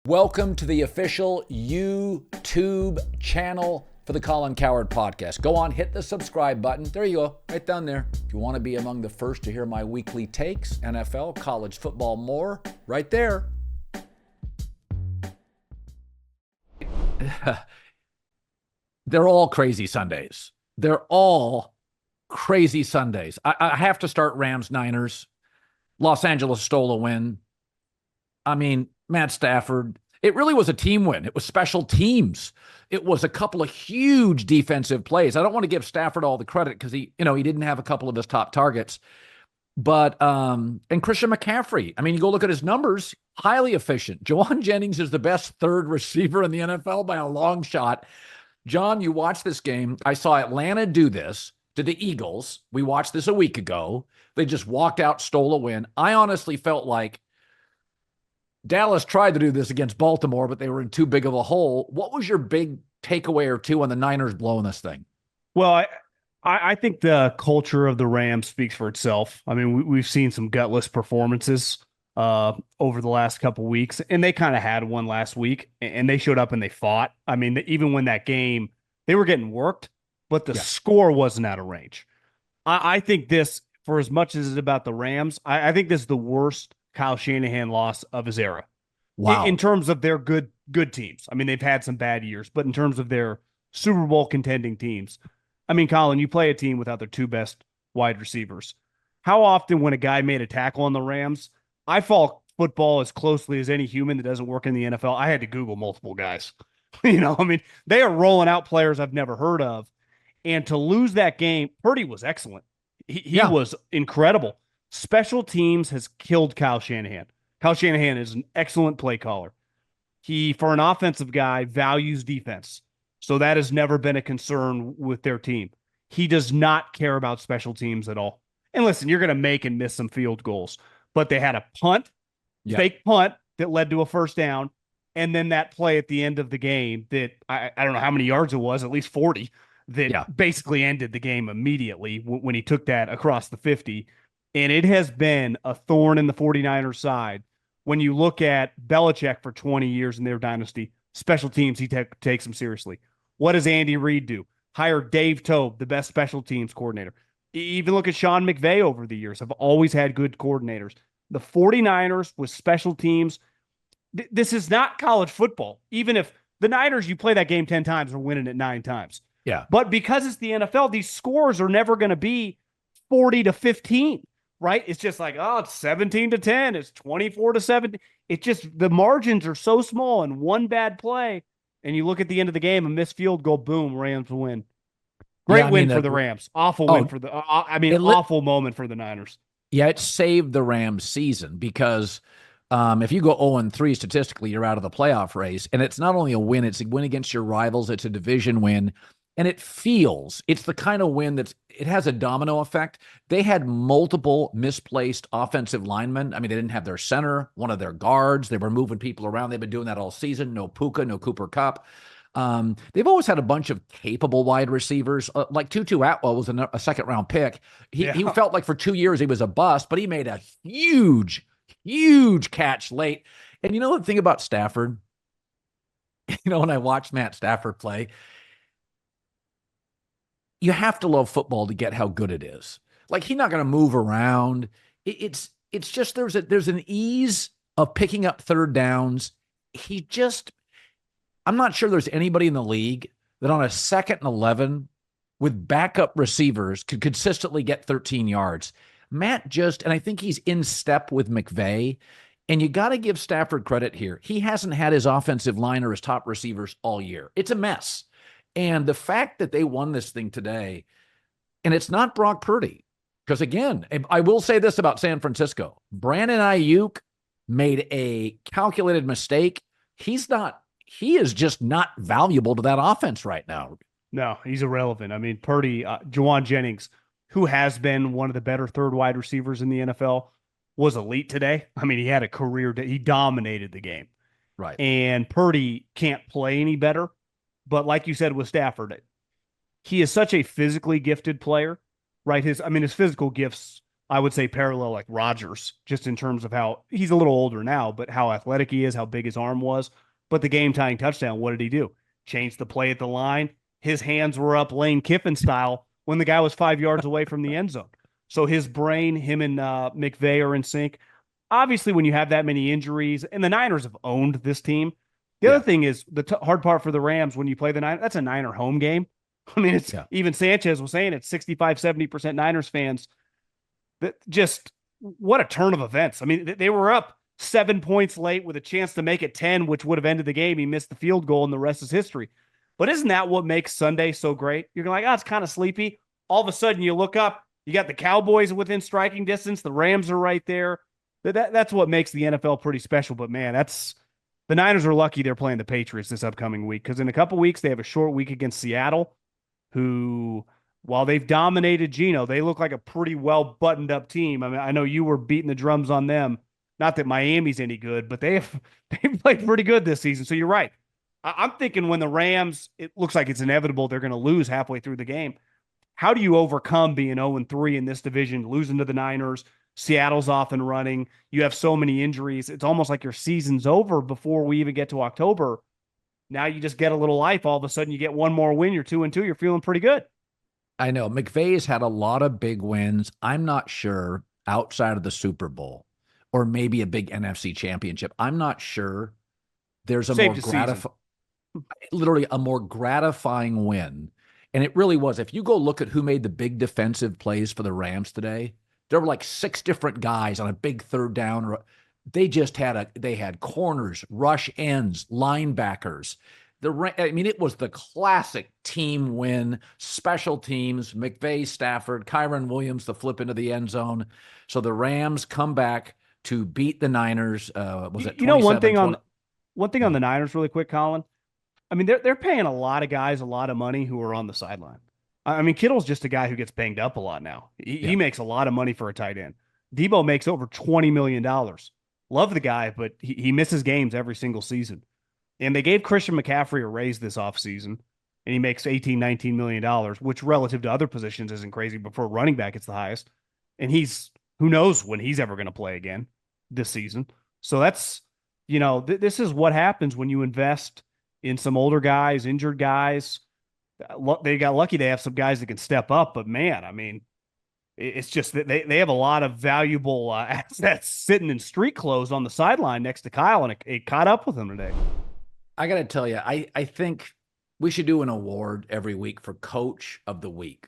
Welcome to the official YouTube channel for the Colin Cowherd podcast. Go on, hit the subscribe button. There you go, right down there. If you want to be among the first to hear my weekly takes, NFL, college football, more, right there. They're all crazy Sundays. They're all crazy Sundays. I have to start Rams-Niners. Los Angeles stole a win. I mean, Matt Stafford, it really was a team win. It was special teams. It was a couple of huge defensive plays. I don't want to give Stafford all the credit because he didn't have a couple of his top targets. But, and Christian McCaffrey, I mean, you go look at his numbers, highly efficient. Juwan Jennings is the best third receiver in the NFL by a long shot. John, you watched this game. I saw Atlanta do this to the Eagles. We watched this a week ago. They just walked out, stole a win. I honestly felt like Dallas tried to do this against Baltimore, but they were in too big of a hole. What was your big takeaway or two on the Niners blowing this thing? Well, I think the culture of the Rams speaks for itself. I mean, we've seen some gutless performances over the last couple weeks, and they kind of had one last week, and they showed up and they fought. I mean, even when that game, they were getting worked, but the score wasn't out of range. I think this, for as much as it's about the Rams, I think this is the worst Kyle Shanahan loss of his era. Wow. In terms of their good teams. I mean, they've had some bad years, but in terms of their Super Bowl contending teams, I mean, Colin, you play a team without their two best wide receivers. How often when a guy made a tackle on the Rams, I follow football as closely as any human that doesn't work in the NFL. I had to Google multiple guys. I mean, they are rolling out players I've never heard of. And to lose that game, Purdy was excellent. He was incredible. Special teams has killed Kyle Shanahan. Kyle Shanahan is an excellent play caller. He, for an offensive guy, values defense. So that has never been a concern with their team. He does not care about special teams at all. And listen, you're going to make and miss some field goals, but they had a fake punt that led to a first down, and then that play at the end of the game that I don't know how many yards it was, at least 40, that basically ended the game immediately when he took that across the 50. And it has been a thorn in the 49ers side. When you look at Belichick for 20 years in their dynasty, special teams, he takes them seriously. What does Andy Reid do? Hire Dave Toub, the best special teams coordinator. Even look at Sean McVay over the years, have always had good coordinators. The 49ers with special teams, this is not college football. Even if the Niners, you play that game 10 times, are winning it 9 times. Yeah. But because it's the NFL, these scores are never going to be 40-15. Right? It's just like, it's 17-10. It's 24-7. It just, the margins are so small, and one bad play, and you look at the end of the game, a missed field goal, boom, Rams win. Great win for the Rams. Awful win for the, awful moment for the Niners. Yeah, it saved the Rams season because if you go 0-3 statistically, you're out of the playoff race. And it's not only a win, it's a win against your rivals. It's a division win. And it's the kind of win it has a domino effect. They had multiple misplaced offensive linemen. I mean, they didn't have their center, one of their guards. They were moving people around. They've been doing that all season. No Puka, no Cooper Kupp. They've always had a bunch of capable wide receivers. Like Tutu Atwell was a second-round pick. He felt like for 2 years he was a bust, but he made a huge, huge catch late. And you know the thing about Stafford? When I watched Matt Stafford play, you have to love football to get how good it is. Like, he's not going to move around. It's just there's an ease of picking up third downs. I'm not sure there's anybody in the league that on a 2nd and 11 with backup receivers could consistently get 13 yards. Matt and I think he's in step with McVay. And you got to give Stafford credit here. He hasn't had his offensive line or his top receivers all year. It's a mess. And the fact that they won this thing today, and it's not Brock Purdy, because again, I will say this about San Francisco. Brandon Ayuk made a calculated mistake. He is just not valuable to that offense right now. No, he's irrelevant. I mean, Purdy, Juwan Jennings, who has been one of the better third wide receivers in the NFL, was elite today. I mean, he had a career he dominated the game. Right. And Purdy can't play any better. But like you said with Stafford, he is such a physically gifted player, right? His physical gifts I would say parallel like Rodgers, just in terms of how he's a little older now, but how athletic he is, how big his arm was. But the game tying touchdown, what did he do? Changed the play at the line. His hands were up Lane Kiffin style when the guy was 5 yards away from the end zone. So his brain, him and McVay are in sync. Obviously, when you have that many injuries, and the Niners have owned this team. The other thing is the hard part for the Rams when you play the Niners, that's a Niner home game. I mean, it's even Sanchez was saying it's 65, 70% Niners fans. That just what a turn of events. I mean, they were up 7 points late with a chance to make it 10, which would have ended the game. He missed the field goal and the rest is history. But isn't that what makes Sunday so great? You're like, oh, it's kind of sleepy. All of a sudden you look up, you got the Cowboys within striking distance. The Rams are right there. That's what makes the NFL pretty special. But man, the Niners are lucky they're playing the Patriots this upcoming week, because in a couple weeks they have a short week against Seattle, who, while they've dominated Geno, they look like a pretty well buttoned up team. I mean, I know you were beating the drums on them. Not that Miami's any good, but they've played pretty good this season. So you're right. I'm thinking when the Rams, it looks like it's inevitable they're going to lose halfway through the game. How do you overcome being 0-3 in this division, losing to the Niners? Seattle's off and running. You have so many injuries. It's almost like your season's over before we even get to October. Now you just get a little life. All of a sudden you get one more win. You're 2-2. You're feeling pretty good. I know McVay's had a lot of big wins. I'm not sure outside of the Super Bowl or maybe a big NFC championship. I'm not sure there's a more literally a more gratifying win. And it really was. If you go look at who made the big defensive plays for the Rams today, there were like 6 different guys on a big third down. They just they had corners, rush ends, linebackers. It was the classic team win, special teams, McVay, Stafford, Kyron Williams, the flip into the end zone. So the Rams come back to beat the Niners. Was it 27, one thing on the Niners really quick, Colin? I mean, they're paying a lot of guys a lot of money who are on the sideline. I mean, Kittle's just a guy who gets banged up a lot now. He makes a lot of money for a tight end. Debo makes over $20 million. Love the guy, but he misses games every single season. And they gave Christian McCaffrey a raise this offseason, and he makes $18, $19 million, which relative to other positions isn't crazy, but for a running back, it's the highest. And who knows when he's ever going to play again this season. So that's, this is what happens when you invest in some older guys, injured guys. They got lucky they have some guys that can step up, but man, I mean, it's just that they have a lot of valuable assets sitting in street clothes on the sideline next to Kyle, and it caught up with him today. I got to tell you, I think we should do an award every week for Coach of the Week.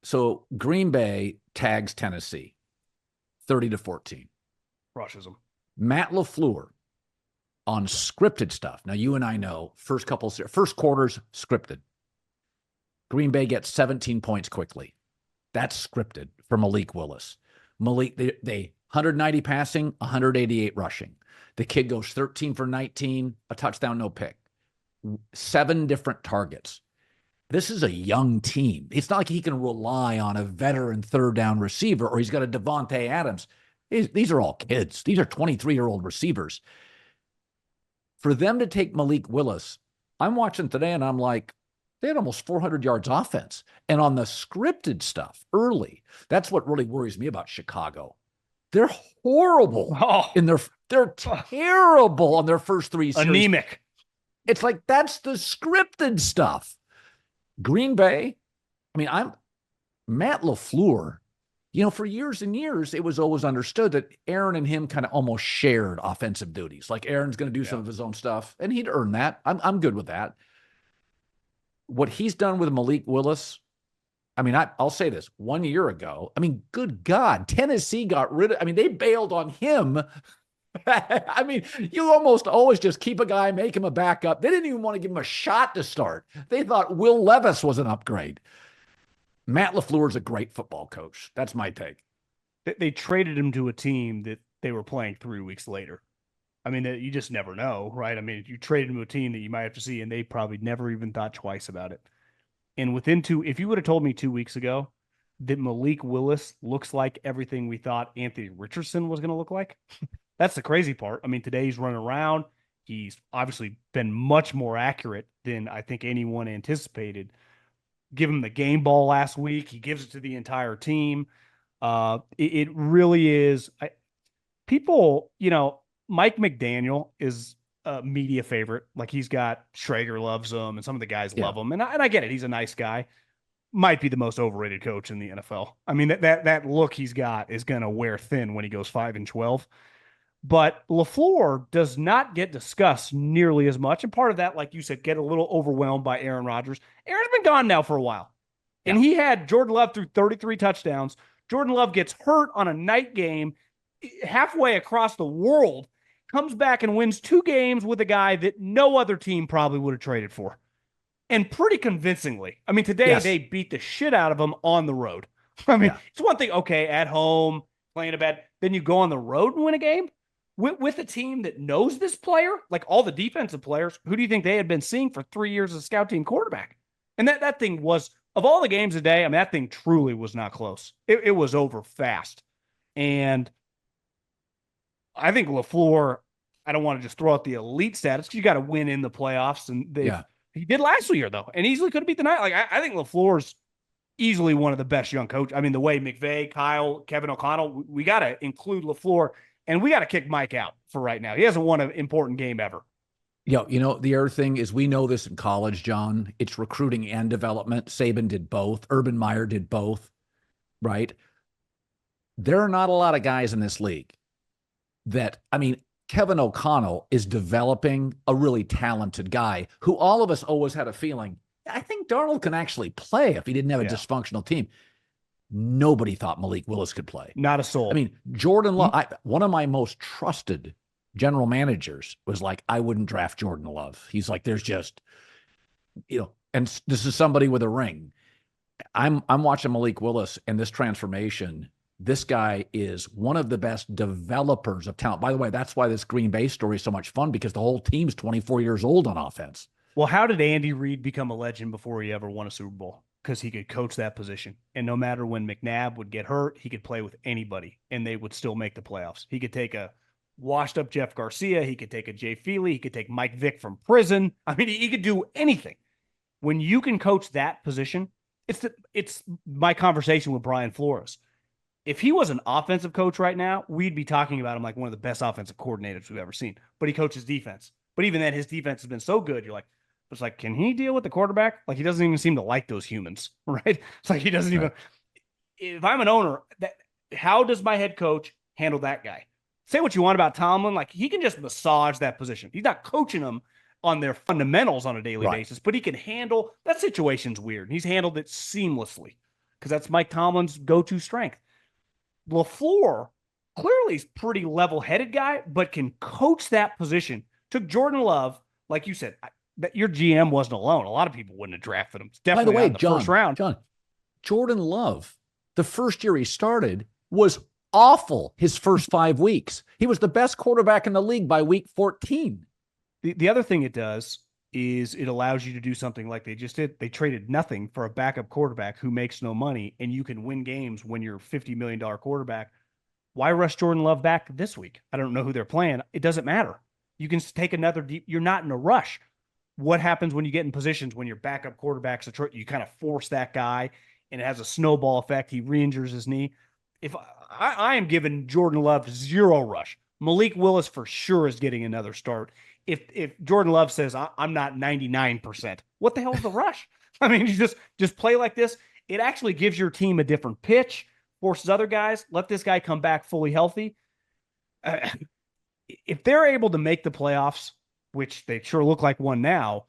So Green Bay tags Tennessee 30-14. Crushes them. Matt LaFleur on scripted stuff. Now, you and I know first quarters scripted. Green Bay gets 17 points quickly. That's scripted for Malik Willis. They 190 passing, 188 rushing. The kid goes 13 for 19, a touchdown, no pick. 7 different targets. This is a young team. It's not like he can rely on a veteran third down receiver or he's got a Devontae Adams. These are all kids. These are 23-year-old receivers. For them to take Malik Willis, I'm watching today and I'm like, they had almost 400 yards offense. And on the scripted stuff early, that's what really worries me about Chicago. They're horrible they're terrible on their first 3 series. Anemic. It's like, that's the scripted stuff. Green Bay, Matt LaFleur, for years and years, it was always understood that Aaron and him kind of almost shared offensive duties. Like Aaron's going to do some of his own stuff, and he'd earn that. I'm good with that. What he's done with Malik Willis, I'll say this, 1 year ago, good God, Tennessee got rid of, they bailed on him. You almost always just keep a guy, make him a backup. They didn't even want to give him a shot to start. They thought Will Levis was an upgrade. Matt LaFleur is a great football coach. That's my take. They traded him to a team that they were playing 3 weeks later. You just never know, right? You traded him to a team that you might have to see, and they probably never even thought twice about it. And if you would have told me 2 weeks ago that Malik Willis looks like everything we thought Anthony Richardson was going to look like, that's the crazy part. Today he's running around. He's obviously been much more accurate than I think anyone anticipated. Give him the game ball last week. He gives it to the entire team. It really is. People, Mike McDaniel is a media favorite. Like he's got Schrager loves him, and some of the guys Yeah. love him, and I get it. He's a nice guy. Might be the most overrated coach in the NFL. I mean that look he's got is going to wear thin when he goes 5-12. But LaFleur does not get discussed nearly as much. And part of that, like you said, get a little overwhelmed by Aaron Rodgers. Aaron's been gone now for a while. And Yeah. he had Jordan Love through 33 touchdowns. Jordan Love gets hurt on a night game halfway across the world, comes back and wins 2 games with a guy that no other team probably would have traded for. And pretty convincingly. I mean, today Yes. they beat the shit out of him on the road. I mean, Yeah. it's one thing, okay, at home, playing a bad, then you go on the road and win a game with a team that knows this player, like all the defensive players. Who do you think they had been seeing for 3 years as a scout team quarterback? And that thing was, of all the games today, I mean, that thing truly was not close. It was over fast. And I think LaFleur, I don't want to just throw out the elite status because you got to win in the playoffs. And he did last year, though, and easily could have beat the night. Like, I think LaFleur's easily one of the best young coaches. I mean, the way McVay, Kyle, Kevin O'Connell, we got to include LaFleur, and we got to kick Mike out for right now. He hasn't won an important game ever. The other thing is we know this in college, John. It's recruiting and development. Saban did both. Urban Meyer did both, right? There are not a lot of guys in this league that, I mean, Kevin O'Connell is developing a really talented guy who all of us always had a feeling, I think Darnold can actually play if he didn't have a dysfunctional team. Nobody thought Malik Willis could play. Not a soul. I mean, Jordan Love, one of my most trusted general managers was like, I wouldn't draft Jordan Love. He's like, there's just, and this is somebody with a ring. I'm watching Malik Willis and this transformation. This guy is one of the best developers of talent. By the way, that's why this Green Bay story is so much fun, because the whole team's 24 years old on offense. Well, how did Andy Reid become a legend before he ever won a Super Bowl? Because he could coach that position. And no matter when McNabb would get hurt, he could play with anybody, and they would still make the playoffs. He could take a washed-up Jeff Garcia. He could take a Jay Feely. He could take Mike Vick from prison. I mean, he could do anything. When you can coach that position, it's my conversation with Brian Flores. If he was an offensive coach right now, we'd be talking about him like one of the best offensive coordinators we've ever seen. But he coaches defense. But even then, his defense has been so good, you're like, it's like, can he deal with the quarterback? Like, he doesn't even seem to like those humans, right? It's like he doesn't even. If I'm an owner, how does my head coach handle that guy? Say what you want about Tomlin, like he can just massage that position. He's not coaching them on their fundamentals on a daily basis, but he can handle that. Situation's weird. He's handled it seamlessly because that's Mike Tomlin's go-to strength. LaFleur clearly is pretty level-headed guy, but can coach that position. Took Jordan Love, like you said, that your GM wasn't alone. A lot of people wouldn't have drafted him. Definitely By the way, the first round. Jordan Love, the first year he started, was awful his first 5 weeks. He was the best quarterback in the league by week 14. The other thing it does is it allows you to do something like they just did. They traded nothing for a backup quarterback who makes no money, and you can win games when you're a $50 million quarterback. Why rush Jordan Love back this week? I don't know who they're playing. It doesn't matter. You can take another deep. You're not in a rush. What happens when you get in positions when your backup quarterback's you kind of force that guy, and it has a snowball effect. He re-injures his knee. If I am giving Jordan Love zero rush, Malik Willis for sure is getting another start. If Jordan Love says I'm not 99%, what the hell is the rush? I mean, you just play like this. It actually gives your team a different pitch, forces other guys. Let this guy come back fully healthy. If they're able to make the playoffs, which they sure look like one now,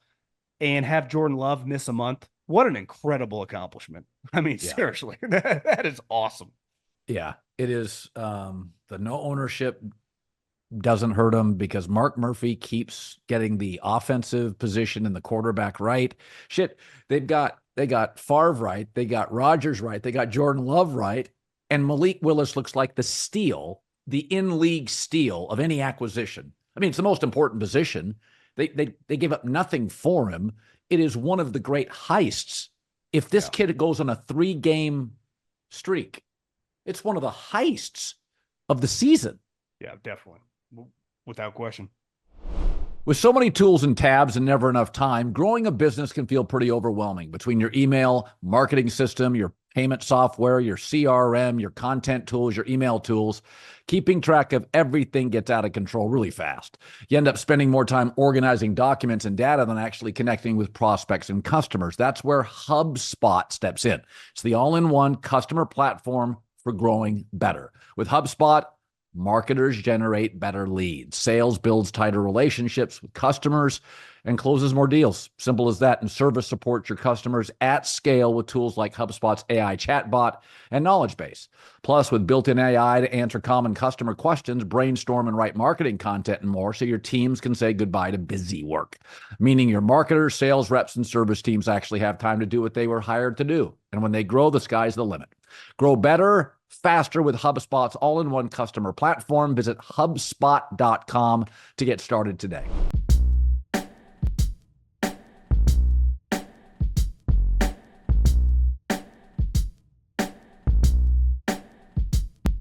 and have Jordan Love miss a month, what an incredible accomplishment. I mean, seriously, that is awesome. Yeah, it is. The no ownership doesn't hurt him because Mark Murphy keeps getting the offensive position and the quarterback right. Shit, they got Favre right, they got Rodgers right, they got Jordan Love right, and Malik Willis looks like the steal, the in-league steal of any acquisition. I mean, it's the most important position. They give up nothing for him. It is one of the great heists. If this kid goes on a 3-game streak, it's one of the heists of the season. Yeah, definitely. Without question. With so many tools and tabs and never enough time, growing a business can feel pretty overwhelming. Between your email, marketing system, your payment software, your CRM, your content tools, your email tools. Keeping track of everything gets out of control really fast. You end up spending more time organizing documents and data than actually connecting with prospects and customers. That's where HubSpot steps in. It's the all-in-one customer platform for growing better. With HubSpot, marketers generate better leads. Sales builds tighter relationships with customers and closes more deals. Simple as that. And service supports your customers at scale with tools like HubSpot's AI chatbot and knowledge base. Plus, with built-in AI to answer common customer questions, brainstorm and write marketing content and more, so your teams can say goodbye to busy work. Meaning your marketers, sales reps, and service teams actually have time to do what they were hired to do. And when they grow, the sky's the limit. Grow better, faster with HubSpot's all-in-one customer platform. Visit HubSpot.com to get started today.